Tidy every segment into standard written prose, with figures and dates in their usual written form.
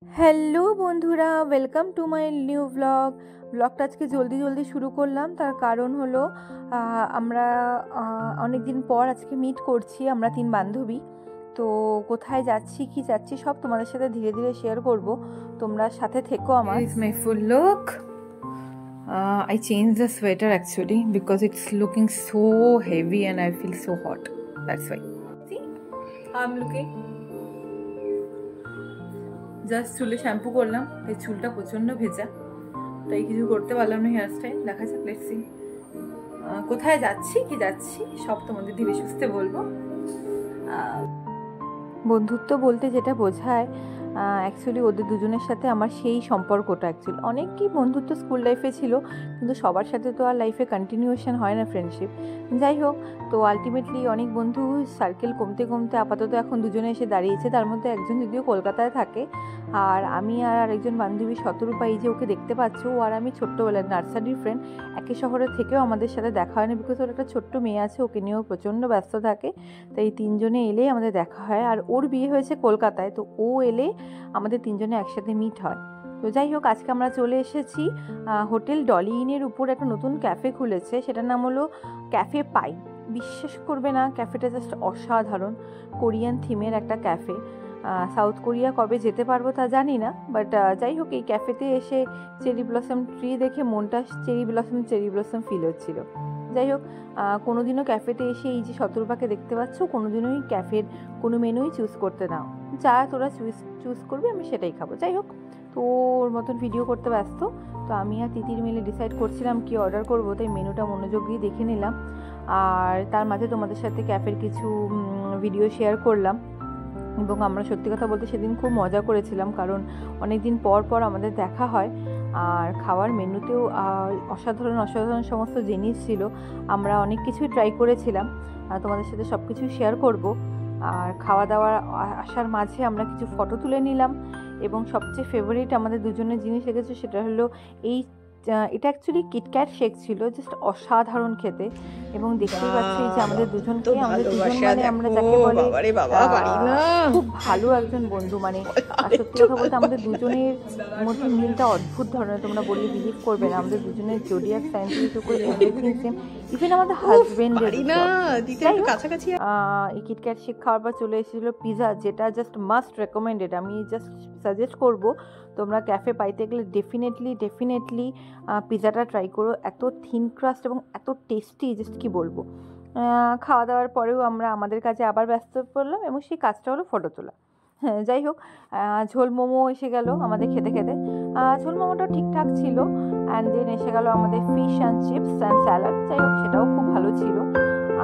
Hello বন্ধুরা, welcome to my new ব্লগটা আজকে জলদি শুরু করলাম। তার কারণ হলো আমরা অনেক দিন পর আজকে মিট করছি, আমরা 3 বান্ধবী। তো কোথায় যাচ্ছি কি যাচ্ছি সব তোমাদের সাথে ধীরে ধীরে শেয়ার করব, তোমরা সাথে থেকো আমার। This is my full look. I changed the sweater actually because it's looking so heavy and I feel so hot. That's why. See how I'm looking. Just চুলে শ্যাম্পু করলাম, এই চুলটা প্রচণ্ড ভেজা, তাই কিছু করতে পারলাম না হেয়ার স্টাইল। দেখা যাক, লেটস সি কোথায় যাচ্ছি কি যাচ্ছি সব তোমাদের ধীরে সুস্থে বলবো। বন্ধুত্ব বলতে যেটা বোঝায়, অ্যাকচুয়ালি ওদের দুজনের সাথে আমার সেই সম্পর্কটা অ্যাকচুয়ালি অনেকই বন্ধুত্ব স্কুল লাইফে ছিল, কিন্তু সবার সাথে তো আর লাইফে কন্টিনিউয়েশন হয় না ফ্রেন্ডশিপ। যাই হোক, তো আলটিমেটলি অনেক বন্ধু সার্কেল কমতে কমতে আপাতত এখন দুজনে এসে দাঁড়িয়েছে। তার মধ্যে একজন যদিও কলকাতায় থাকে, আর আমি আর আরেকজন বান্ধবী শতরূপা, এই যে ওকে দেখতে পাচ্ছ, ও আর আমি ছোট্টবেলার নার্সারির ফ্রেন্ড। একই শহরে থেকেও আমাদের সাথে দেখা হয় না, বিকজ ওর একটা ছোট্ট মেয়ে আছে, ওকে নিয়েও প্রচণ্ড ব্যস্ত থাকে। তাই 3 জনে এলেই আমাদের দেখা হয়। আর ওর বিয়ে হয়েছে কলকাতায়, তো ও এলে আমাদের 3 জনে একসাথে মিট হয়। তো যাই হোক, আজকে আমরা চলে এসেছি হোটেল ডলি ইনের উপর একটা নতুন ক্যাফে খুলেছে, সেটার নাম হলো ক্যাফে পাই। বিশ্বাস করবে না, ক্যাফেটা জাস্ট অসাধারণ, কোরিয়ান থিমের একটা ক্যাফে। সাউথ কোরিয়া কবে যেতে পারবো তা জানি না, বাট যাই হোক, এই ক্যাফেতে এসে চেরি ব্লসম ট্রি দেখে মনটা চেরি ব্লসম ফিল হচ্ছিল। যাই হোক, কোনোদিনও ক্যাফেতে এসে এই যে শতরূপাকে দেখতে পাচ্ছ, কোনোদিনই ক্যাফের কোনো মেনুই চুজ করতে নাও, যা তোরা চুজ করবি আমি সেটাই খাবো। যাই হোক, তো ওর মতন ভিডিও করতে ব্যস্ত, তো আমি আর তিতির মিলে ডিসাইড করছিলাম কি অর্ডার করবো, তাই মেনুটা মনোযোগ দিয়ে দেখে নিলাম। আর তার মাঝে তোমাদের সাথে ক্যাফের কিছু ভিডিও শেয়ার করলাম। এবং আমরা সত্যি কথা বলতে সেদিন খুব মজা করেছিলাম, কারণ অনেক দিন পর আমাদের দেখা হয়। আর খাওয়ার মেনুতেও অসাধারণ সমস্ত জিনিস ছিল, আমরা অনেক কিছুই ট্রাই করেছিলাম, তোমাদের সাথে সব কিছুই শেয়ার করব। আর খাওয়া দাওয়ার আসার মাঝে আমরা কিছু ফটো তুলে নিলাম, এবং সবচেয়ে ফেভারিট আমাদের দুজনের জিনিস লেগেছে, সেটা হলো এটা অ্যাকচুয়ালি কিটক্যাট শেক ছিল, জাস্ট অসাধারণ খেতে। এবং দেখতেই পাচ্ছি যে আমাদের দুজনকে, আমাদের দুজন মানে আমরা যাকে বলে খুব ভালো একজন বন্ধু, মানে সত্যি কথা বলতে আমাদের দুজনের মধ্যে মিলটা অদ্ভুত ধরনের, তোমরা বললে বিলিভ করবে না। আমাদের দুজনের জোডিয়াক সাইন থেকে শুরু করে এভরিথিং সেম, ইভেন আমাদের হাজবেন্ডের। এই কিটক্যাট শেক খাওয়ার পর চলে এসেছিলো পিজা, যেটা জাস্ট মাস্ট রেকমেন্ডেড। আমি জাস্ট সাজেস্ট করবো, তোমরা ক্যাফে পাইতে গেলে ডেফিনেটলি পিজাটা ট্রাই করো। এত থিন ক্রাস্ট এবং এত টেস্টি, জাস্ট কি বলবো। খাওয়া দাওয়ার পরেও আমরা আমাদের কাজে আবার ব্যস্ত পড়লাম, এবং সেই কাজটা হলো ফটো তোলা। হ্যাঁ, যাই হোক, ঝোল মোমো এসে গেল আমাদের খেতে ঝোল মোমোটা ঠিকঠাক ছিল। অ্যান্ড দেন এসে গেল আমাদের fish and chips and salad, যাই হোক সেটাও খুব ভালো ছিল।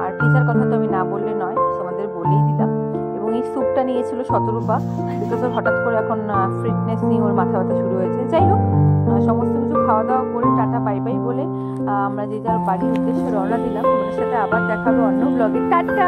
আর পিজার কথা তো আমি না বললে নয়, তোমাদের বলেই দিলাম। এবং এই স্যুপটা নিয়েছিল শতরূপা, বিকজ ওর হঠাৎ করে এখন ফিটনেস নিয়ে ওর মাথা ব্যথা শুরু হয়েছে। যাই হোক, সমস্ত কিছু খাওয়া দাওয়া করে টাটা বাই বাই বলে আমরা যে যার বাড়ির উদ্দেশ্যে রওনা দিলাম। তোমাদের সাথে আবার দেখাবো অন্য ব্লগে। টাটা।